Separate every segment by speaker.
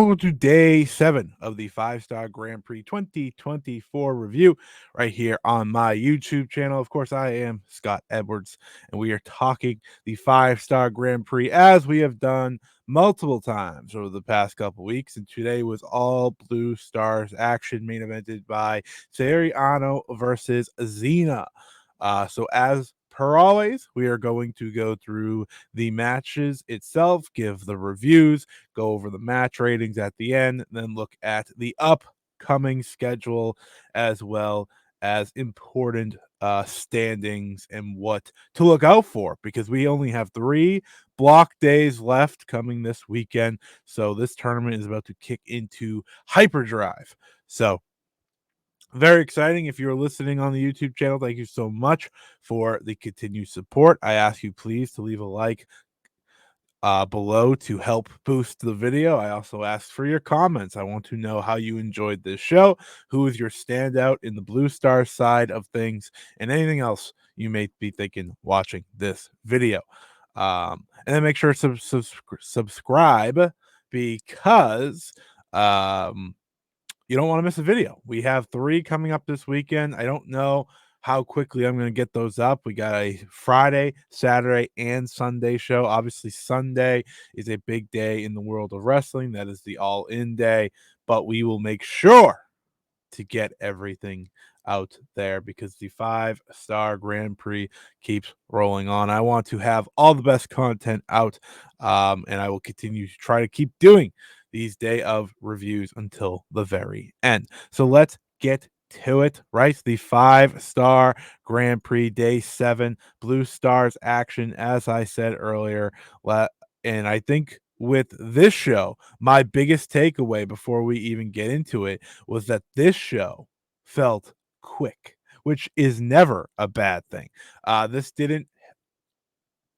Speaker 1: welcome to day 7 of the 5-Star Grand Prix 2024 review right here on my YouTube channel. Of course, I am Scott Edwards, and we are talking the 5-Star Grand Prix as we have done multiple times over the past couple weeks. And today was all Blue Stars action, main evented by Saori Anou versus Xena. So as per always, we are going to go through the matches itself, give the reviews, go over the match ratings at the end, then look at the upcoming schedule as well as important standings and what to look out for, because we only have 3 block days left coming this weekend. So this tournament is about to kick into hyperdrive. So very exciting. If you're listening on the YouTube channel, thank you so much for the continued support. I ask you please to leave a like below to help boost the video. I also ask for your comments. I want to know how you enjoyed this show, who is your standout in the Blue Star side of things, and anything else you may be thinking watching this video. And then make sure to subscribe, because you don't want to miss a video. We have 3 coming up this weekend. I don't know how quickly I'm going to get those up. We got a Friday, Saturday, and Sunday show. Obviously, Sunday is a big day in the world of wrestling. That is the all-in day, but we will make sure to get everything out there because the 5-Star Grand Prix keeps rolling on. I want to have all the best content out, and I will continue to try to keep doing these day of reviews until the very end. So let's get to it, right? The 5-Star Grand Prix day 7, Blue Stars action, as I said earlier. And I think with this show, my biggest takeaway before we even get into it was that this show felt quick, which is never a bad thing. This didn't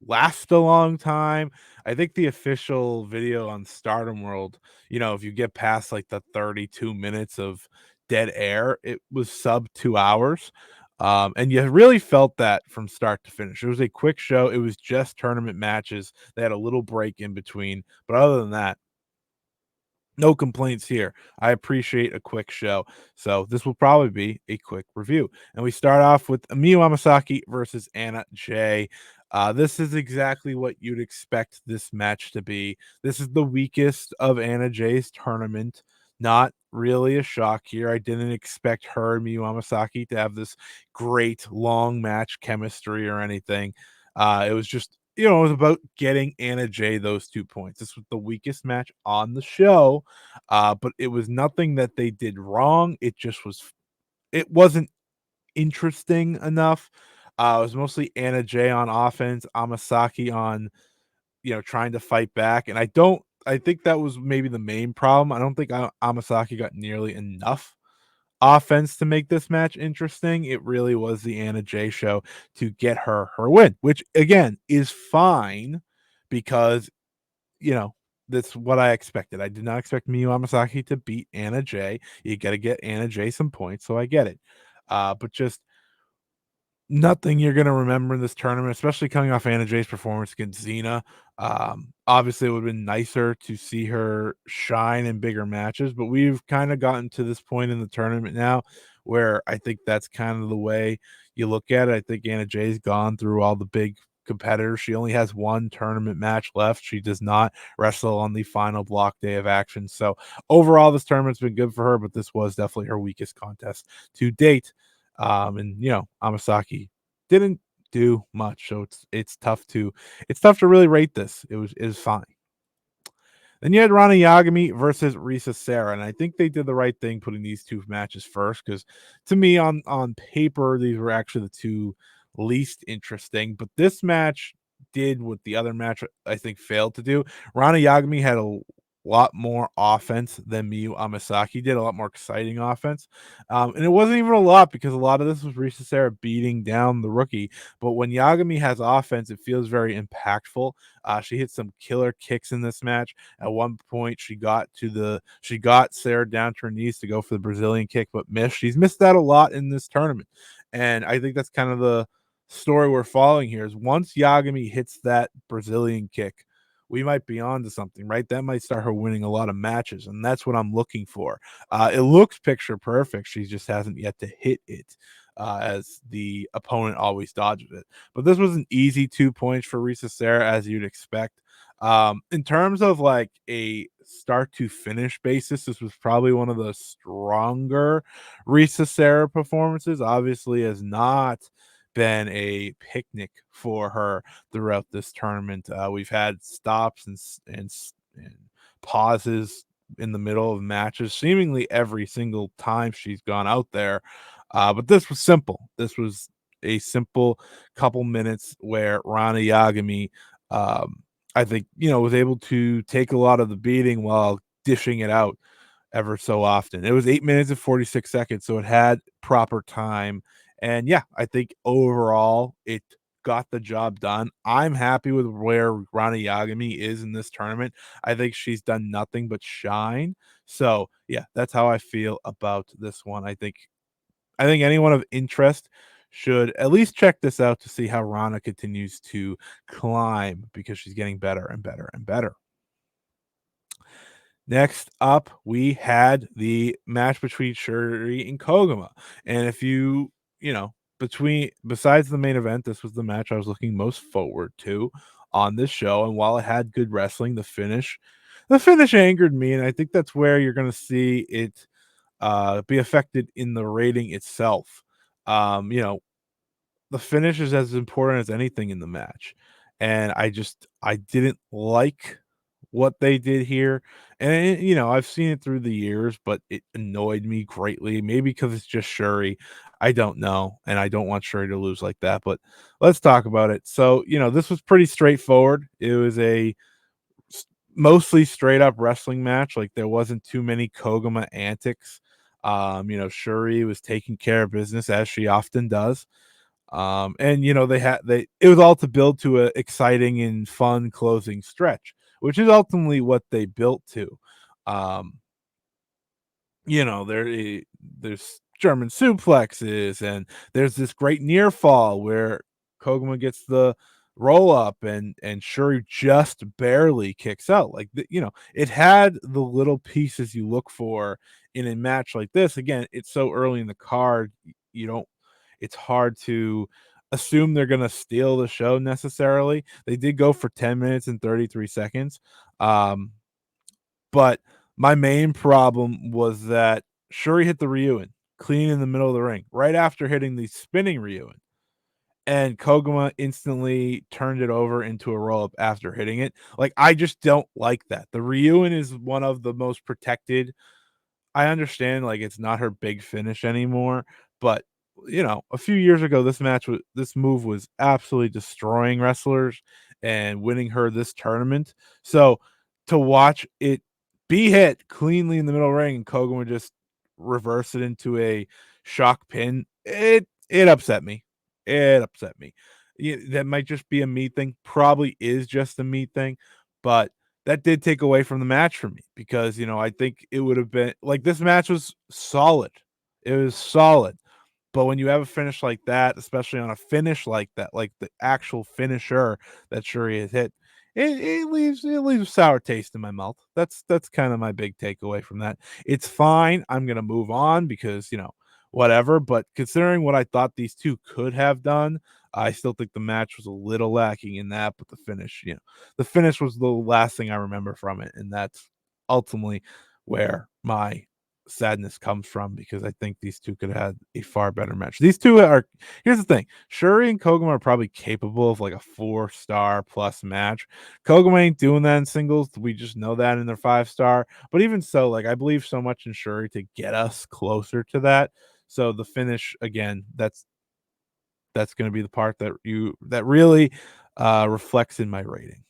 Speaker 1: last a long time. I think the official video on Stardom World, if you get past like the 32 minutes of dead air, it was sub 2 hours. And you really felt that from start to finish. It was a quick show. It was just tournament matches. They had a little break in between, but other than that, no complaints here. I appreciate a quick show. So this will probably be a quick review. And we start off with Miyu Amasaki versus Anna Jay. This is exactly what you'd expect this match to be. This is the weakest of Anna Jay's tournament. Not really a shock here. I didn't expect her and Miyu Amasaki to have this great long match chemistry or anything. It was just, it was about getting Anna Jay those 2 points. This was the weakest match on the show, but it was nothing that they did wrong. It wasn't interesting enough. It was mostly Anna Jay on offense, Amasaki on, trying to fight back. And I think that was maybe the main problem. I don't think Amasaki got nearly enough offense to make this match interesting. It really was the Anna Jay show to get her win, which again is fine because, that's what I expected. I did not expect Miyu Amasaki to beat Anna Jay. You got to get Anna Jay some points, so I get it. But just nothing you're going to remember in this tournament, especially coming off Anna Jay's performance against Zena. Obviously, it would have been nicer to see her shine in bigger matches, but we've kind of gotten to this point in the tournament now where I think that's kind of the way you look at it. I think Anna Jay's gone through all the big competitors. She only has 1 tournament match left. She does not wrestle on the final block day of action. So overall, this tournament's been good for her, but this was definitely her weakest contest to date. And Amasaki didn't do much, so it's tough to really rate this. It was fine. Then you had Ranna Yagami versus Risa Sera, and I think they did the right thing putting these 2 matches first, because to me on paper these were actually the 2 least interesting, but this match did what the other match I think failed to do. Ranna Yagami had a lot more offense than Miyu Amasaki did, a lot more exciting offense. And it wasn't even a lot, because a lot of this was Risa Sera beating down the rookie. But when Yagami has offense, it feels very impactful. She hit some killer kicks in this match. At one point, she got Sera down to her knees to go for the Brazilian kick, but missed. She's missed that a lot in this tournament. And I think that's kind of the story we're following here, is once Yagami hits that Brazilian kick, we might be on to something, right? That might start her winning a lot of matches, and that's what I'm looking for. It looks picture perfect. She just hasn't yet to hit it, as the opponent always dodges it. But this was an easy 2 points for Risa Sera, as you'd expect. In terms of like a start to finish basis, this was probably one of the stronger Risa Sera performances. Obviously, has not been a picnic for her throughout this tournament. We've had stops and pauses in the middle of matches, seemingly every single time she's gone out there. But this was simple. This was a simple couple minutes where Ranna Yagami, I think, was able to take a lot of the beating while dishing it out ever so often. It was 8 minutes and 46 seconds, so it had proper time. And yeah, I think overall it got the job done. I'm happy with where Rana Yagami is in this tournament. I think she's done nothing but shine. So yeah, that's how I feel about this one. I think anyone of interest should at least check this out to see how Rana continues to climb because she's getting better and better and better. Next up, we had the match between Syuri and Koguma. And if besides the main event, this was the match I was looking most forward to on this show. And while it had good wrestling, the finish angered me. And I think that's where you're going to see it be affected in the rating itself. Um, you know, the finish is as important as anything in the match. And I didn't like what they did here. And I've seen it through the years, but it annoyed me greatly. Maybe because it's just Syuri. I don't know. And I don't want Syuri to lose like that. But let's talk about it. So, this was pretty straightforward. It was a mostly straight up wrestling match. Like there wasn't too many Koguma antics. Syuri was taking care of business as she often does. And it was all to build to a exciting and fun closing stretch, which is ultimately what they built to. Um, there's German suplexes, and there's this great near fall where Koguma gets the roll up, and Shuri just barely kicks out. Like it had the little pieces you look for in a match like this. Again, it's so early in the card, you don't. It's hard to assume they're gonna steal the show necessarily. They did go for 10 minutes and 33 seconds. Um, but my main problem was that Shuri hit the Ryuin clean in the middle of the ring right after hitting the spinning Ryuin. And Koguma instantly turned it over into a roll up after hitting it. Like, I just don't like that. The Ryuin is one of the most protected. I understand, like, it's not her big finish anymore, but a few years ago, this move was absolutely destroying wrestlers and winning her this tournament. So to watch it be hit cleanly in the middle ring and Koguma just reverse it into a shock pin, it upset me. It upset me. Yeah, that might just be a me thing. Probably is just a me thing, but that did take away from the match for me because, I think it would have been like this match was solid. It was solid. But when you have a finish like that, especially on a finish like that, like the actual finisher that Shuri has hit, it leaves a sour taste in my mouth. That's kind of my big takeaway from that. It's fine. I'm gonna move on because whatever. But considering what I thought these two could have done, I still think the match was a little lacking in that. But the finish was the last thing I remember from it, and that's ultimately where my sadness comes from because I think these two could have had a far better match. These two are Here's the thing. Shuri and Koguma are probably capable of like a 4-star plus match. Koguma ain't doing that in singles. We just know that in their 5-star. But even so, like I believe so much in Shuri to get us closer to that. So the finish again, that's going to be the part that really reflects in my rating.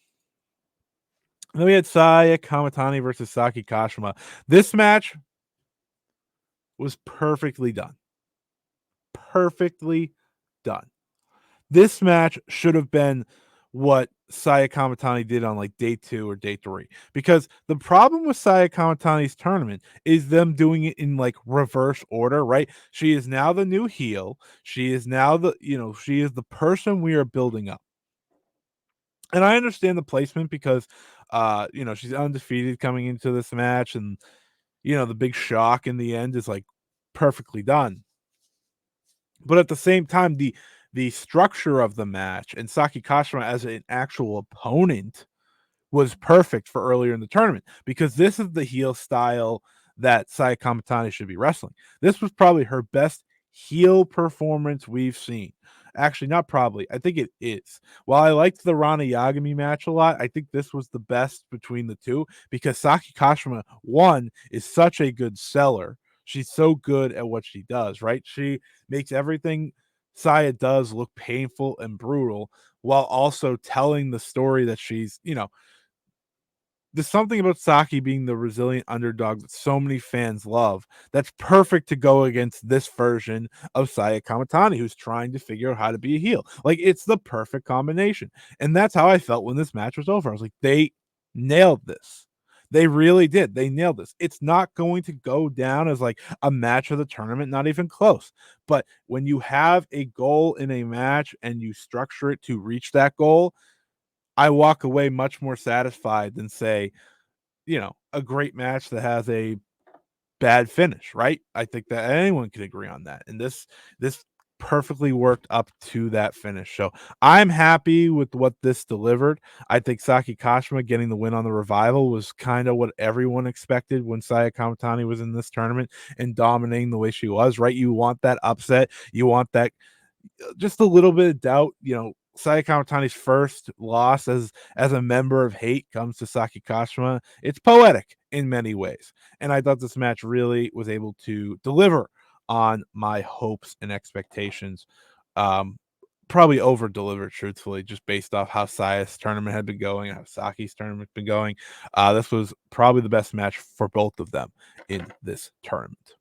Speaker 1: Then we had Saya Kamitani versus Saki Kashima. This match was perfectly done. Perfectly done. This match should have been what Saya Kamitani did on like day 2 or day 3. Because the problem with Saya Kamitani's tournament is them doing it in like reverse order, right? She is now the new heel. She is now she is the person we are building up. And I understand the placement because, she's undefeated coming into this match, and, the big shock in the end is, like, perfectly done. But at the same time, the structure of the match and Saki Kashima as an actual opponent was perfect for earlier in the tournament because this is the heel style that Saya Kamitani should be wrestling. This was probably her best heel performance we've seen. Actually, not probably. I think it is. While I liked the Ranna Yagami match a lot, I think this was the best between the two because Saki Kashima, one, is such a good seller. She's so good at what she does, right? She makes everything Saya does look painful and brutal while also telling the story that she's, there's something about Saki being the resilient underdog that so many fans love that's perfect to go against this version of Saya Kamitani, who's trying to figure out how to be a heel. Like, it's the perfect combination. And that's how I felt when this match was over. I was like, they nailed this. They really did. They nailed this. It's not going to go down as like a match of the tournament, not even close. But when you have a goal in a match and you structure it to reach that goal, I walk away much more satisfied than say, a great match that has a bad finish, right? I think that anyone can agree on that. And this perfectly worked up to that finish. So I'm happy with what this delivered. I think Saki Kashima getting the win on the revival was kind of what everyone expected when Saya Kamitani was in this tournament and dominating the way she was, right? You want that upset, you want that just a little bit of doubt. Saya Kamitani's first loss as a member of Hate comes to Saki Kashima. It's poetic in many ways, and I thought this match really was able to deliver on my hopes and expectations. Um, Probably over delivered, truthfully, just based off how Saya's tournament had been going, how Saki's tournament been going. This was probably the best match for both of them in this tournament.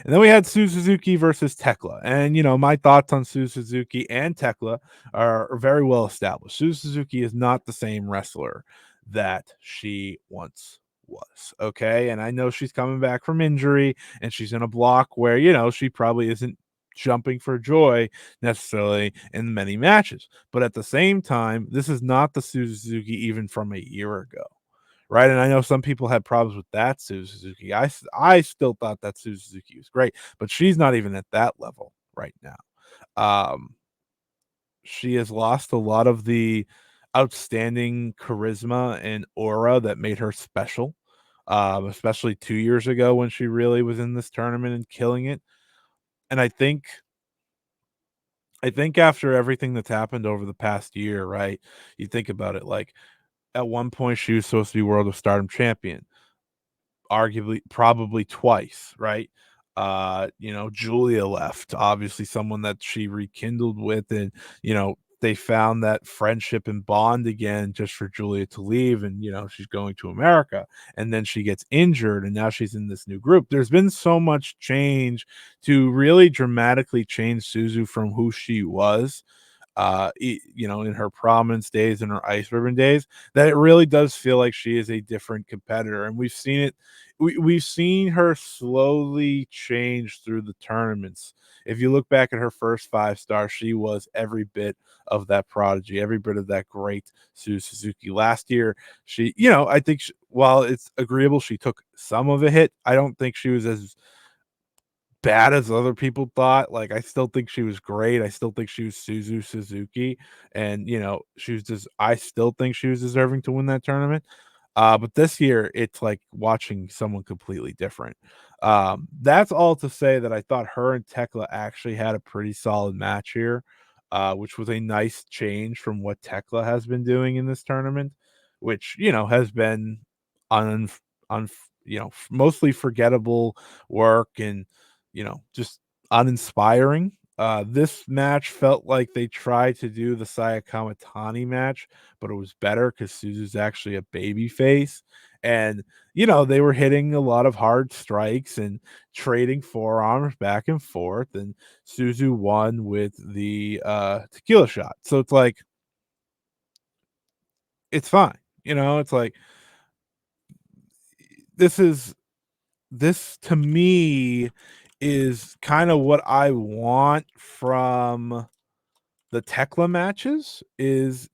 Speaker 1: And then we had Suzuki versus Thekla. And, my thoughts on Suzuki and Thekla are very well established. Suzuki is not the same wrestler that she once was. Okay. And I know she's coming back from injury and she's in a block where, she probably isn't jumping for joy necessarily in many matches. But at the same time, this is not the Suzuki even from a year ago, right? And I know some people had problems with that Suzuki. I still thought that Suzuki was great, but she's not even at that level right now. Um, she has lost a lot of the outstanding charisma and aura that made her special, especially 2 years ago when she really was in this tournament and killing it. And I think after everything that's happened over the past year, right? You think about it, like at one point she was supposed to be World of Stardom champion, arguably probably twice, right? Julia left, obviously someone that she rekindled with, and they found that friendship and bond again just for Julia to leave, and she's going to America, and then she gets injured, and now she's in this new group. There's been so much change to really dramatically change Suzu from who she was, in her prominence days and her ice ribbon days, that it really does feel like she is a different competitor. And we've seen it. We've seen her slowly change through the tournaments. If you look back at her first 5 stars, she was every bit of that prodigy, every bit of that great Suzuki. Last year, I think while it's agreeable, she took some of a hit. I don't think she was as bad as other people thought. Like, I still think she was great. I still think she was Suzuki, and I still think she was deserving to win that tournament. But this year, it's like watching someone completely different. That's all to say that I thought her and Tekla actually had a pretty solid match here, which was a nice change from what Tekla has been doing in this tournament, which has been on on mostly forgettable work and just uninspiring. This match felt like they tried to do the Saya Kamitani match, but it was better because Suzu's actually a baby face. And, they were hitting a lot of hard strikes and trading forearms back and forth. And Suzu won with the tequila shot. So it's like, it's fine. It's like, this is this to me is kind of what I want from the Tekla matches is,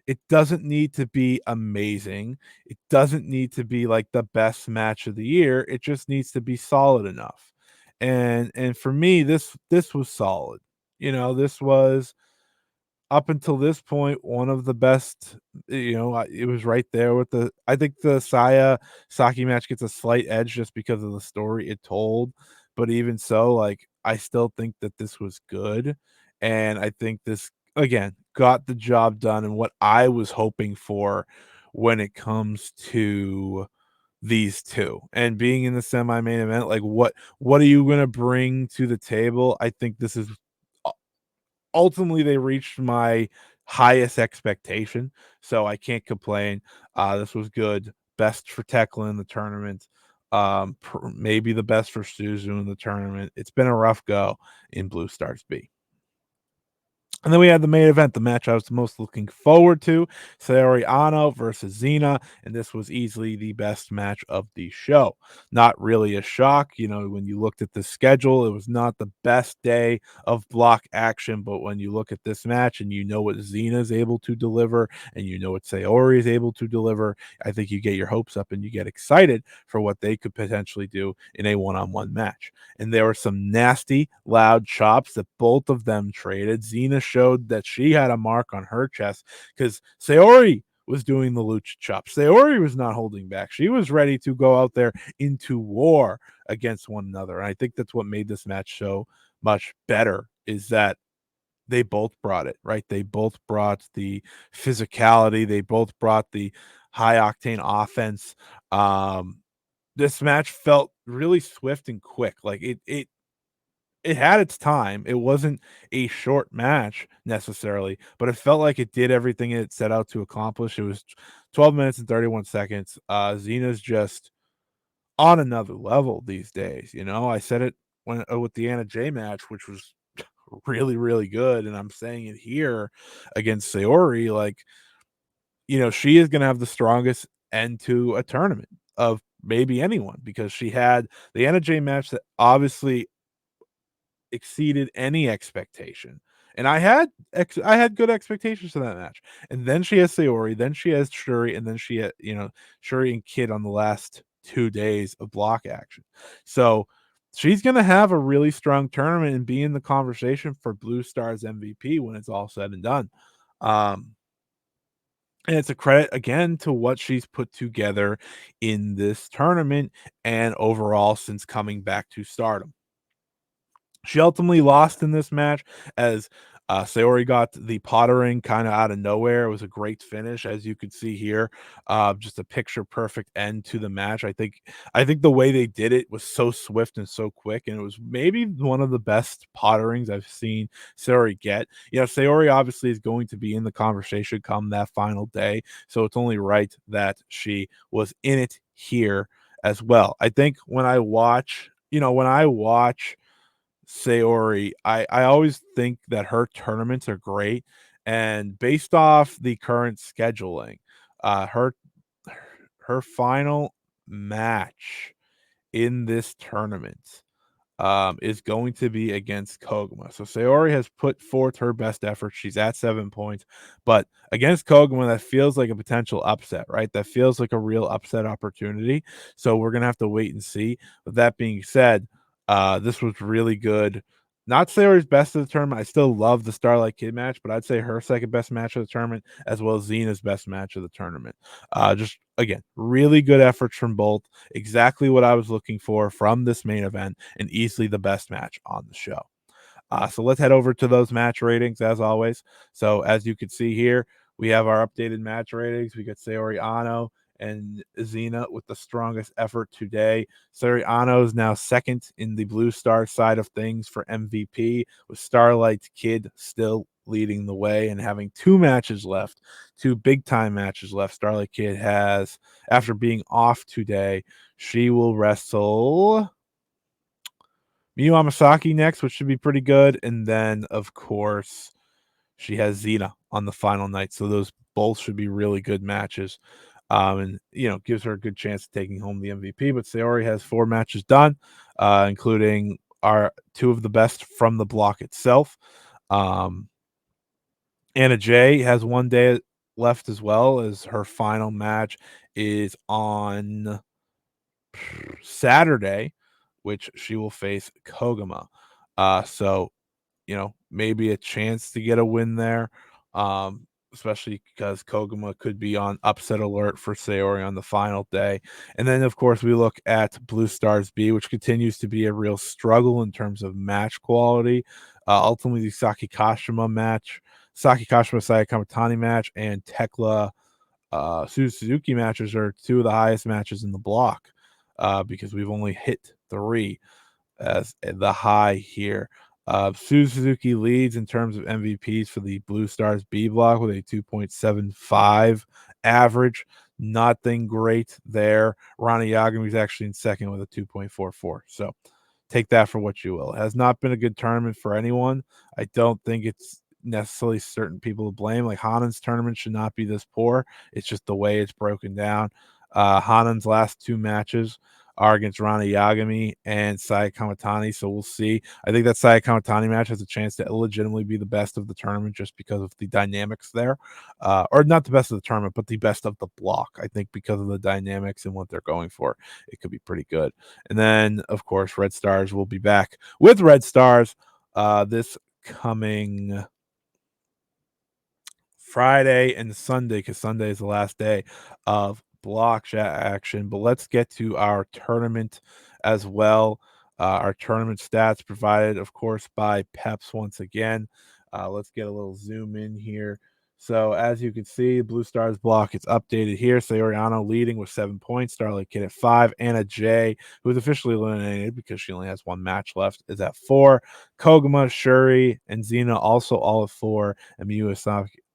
Speaker 1: It doesn't need to be amazing. It doesn't need to be like the best match of the year. It just needs to be solid enough. And for me, this was solid. This was up until this point one of the best. It was right there with the I think the Saya Saki match gets a slight edge just because of the story it told, but even so, like, I still think that this was good, and I think this, again, got the job done and what I was hoping for when it comes to these 2, and being in the semi-main event. Like, what are you gonna bring to the table? I think this is ultimately, they reached my highest expectation, so I can't complain. This was good. Best for Thekla in the tournament. Maybe the best for Suzu in the tournament. It's been a rough go in Blue Stars B. And then we had the main event, the match I was the most looking forward to, Saori Anou versus Xena, and this was easily the best match of the show. Not really a shock, when you looked at the schedule, it was not the best day of block action, but when you look at this match and you know what Xena is able to deliver and you know what Saori is able to deliver, I think you get your hopes up and you get excited for what they could potentially do in a one-on-one match. And there were some nasty, loud chops that both of them traded. Xena showed that she had a mark on her chest because Saori was doing the lucha chop. Saori was not holding back. She was ready to go out there into war against one another. And I think that's what made this match so much better, is that they both brought it, right? They both brought the physicality. They both brought the high octane offense. This match felt really swift and quick. Like, it had its time. It wasn't a short match necessarily, but it felt like it did everything it set out to accomplish. It was 12 minutes and 31 seconds. Zena's just on another level these days. I said it when with the Anna J match, which was really, really good, and I'm saying it here against Saori. Like, she is going to have the strongest end to a tournament of maybe anyone, because she had the Anna J match that obviously exceeded any expectation. And I had good expectations for that match. And then she has Saori, then she has Syuri, and then she had, Syuri and Kid on the last 2 days of block action. So she's gonna have a really strong tournament and be in the conversation for Blue Stars MVP when it's all said and done. Um, and it's a credit again to what she's put together in this tournament and overall since coming back to Stardom. She ultimately lost in this match as Saori got the pottering kind of out of nowhere. It was a great finish, as you could see here. Just a picture perfect end to the match. I think the way they did it was so swift and so quick, and it was maybe one of the best potterings I've seen Saori get. Saori obviously is going to be in the conversation come that final day, so it's only right that she was in it here as well. I think when I watch Saori, I always think that her tournaments are great, and based off the current scheduling, her final match in this tournament is going to be against Koguma. So Saori has put forth her best effort. She's at 7 points, but against Koguma, that feels like a potential upset, right? That feels like a real upset opportunity. So we're gonna have to wait and see. With that being said, this was really good. Not Saori's best of the tournament. I still love the Starlight Kid match, but I'd say her second best match of the tournament, as well as Xena's best match of the tournament. Just again, really good efforts from both. Exactly what I was looking for from this main event, and easily the best match on the show. So let's head over to those match ratings as always. So as you can see here, we have our updated match ratings. We got Saori Anou and Xena with the strongest effort today. Saori Anou is now second in the Blue Star side of things for MVP, with Starlight Kid still leading the way and having 2 big time matches left. Starlight Kid has, after being off today, she will wrestle Miyu Amasaki next, which should be pretty good. And then, of course, she has Zena on the final night. So those both should be really good matches. And, gives her a good chance of taking home the MVP. But Saori has 4 matches done, including our 2 of the best from the block itself. Um, Anna J has 1 day left as well as her final match is on Saturday, which she will face Koguma. So maybe a chance to get a win there, especially because Koguma could be on upset alert for Saori on the final day. And then, of course, we look at Blue Stars B, which continues to be a real struggle in terms of match quality. Ultimately, the Saki Kashima Saya Kamitani match, and Thekla Suzuki matches are two of the highest matches in the block because we've only hit three as the high here. Suzuki leads in terms of MVPs for the Blue Stars B block with a 2.75 average. Nothing great there. Ranna Yagami is actually in second with a 2.44. So take that for what you will. It has not been a good tournament for anyone. I don't think it's necessarily certain people to blame. Like Hanan's tournament should not be this poor. It's just the way it's broken down. Hanan's last two matches are against Ranna Yagami and Saya Kamitani, so we'll see. I think that Saya Kamitani match has a chance to illegitimately be the best of the tournament just because of the dynamics there. Or not the best of the tournament, but the best of the block. I think because of the dynamics and what they're going for, it could be pretty good. And then, of course, Red Stars will be back with Red Stars this coming Friday and Sunday, because Sunday is the last day of block chat action. But let's get to our tournament as well. Our tournament stats provided, of course, by Peps once again. Let's get a little zoom in here. So as you can see, Blue Stars block, it's updated here. Saori Anou leading with 7 points. Starlight Kid at 5. Anna J, who is officially eliminated because she only has one match left, is at 4. Koguma, Syuri, and Zena also all at 4. And Miyu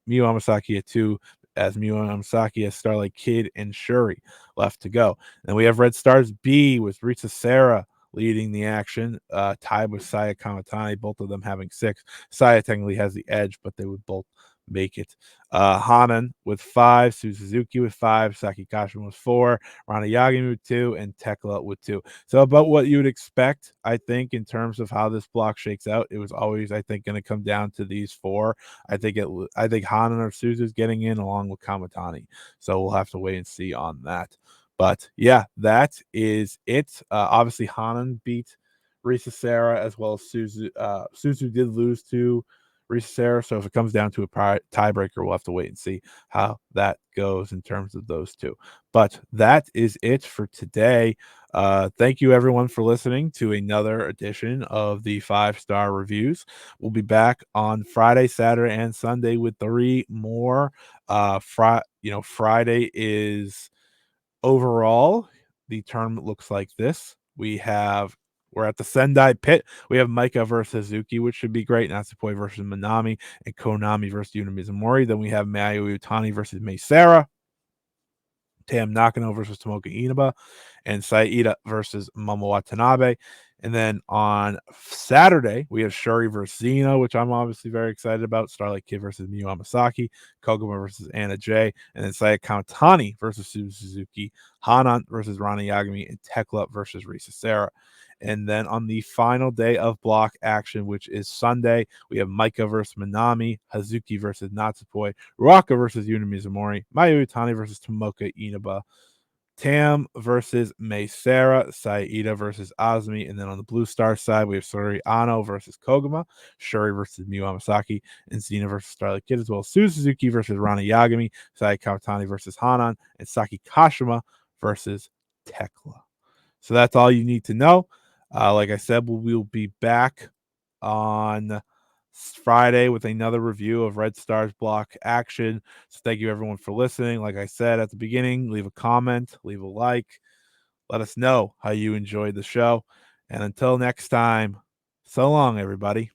Speaker 1: Amasaki at 2, as Miyu Amasaki has Starlight Kid and Syuri left to go. And we have Red Stars B with Risa Sera leading the action, tied with Saya Kamitani, both of them having 6. Saya technically has the edge, but they would both make it. Hanan with 5, Suzuki with 5, Saki Kashima with 4, Ranna Yagami with 2, and Thekla with 2. So about what you would expect, I think, in terms of how this block shakes out. It was always, I think, going to come down to these 4. I think Hanan or Suzu's getting in along with Kamitani. So we'll have to wait and see on that. But yeah, that is it. Obviously, Hanan beat Risa Sera as well as Suzu. Suzu did lose to Risa Sera, so if it comes down to a tiebreaker, we'll have to wait and see how that goes in terms of those two. But that is it for today. Thank you, everyone, for listening to another edition of the 5-star reviews. We'll be back on Friday, Saturday, and Sunday with 3 more. Friday is overall, the tournament looks like this. We're at the Sendai pit. We have Maika versus Suzuki, which should be great. Natsupoi versus Manami, and Konami versus Yuna Mizumori. Then we have Mayu Utani versus Mei Sera, Tam Nakano versus Tomoka Inaba, and Saida versus Momo Watanabe. And then on Saturday, we have Syuri versus Zena, which I'm obviously very excited about. Starlight Kid versus Miyu Amasaki, Koguma versus Anna J, and then Saya Kamitani versus Suzuki, Hanan versus Ranna Yagami, and Thekla versus Risa Sera. And then on the final day of block action, which is Sunday, we have Maika versus Manami, Hazuki versus Natsupoi, Ruaka versus Yuna Mizumori, Mayu Utani versus Tomoka Inaba, Tam versus Mei Sera, Saida versus Azumi, and then on the Blue Star side, we have Saori Anou versus Koguma, Syuri versus Miyu Amasaki, and Zena versus Starlight Kid, as well as Suzuki versus Ranna Yagami, Saya Kamitani versus Hanan, and Saki Kashima versus Thekla. So that's all you need to know. Like I said, we'll be back on Friday with another review of Red Stars block action. So thank you everyone for listening. Like I said at the beginning, leave a comment, leave a like, let us know how you enjoyed the show. And until next time, so long, everybody.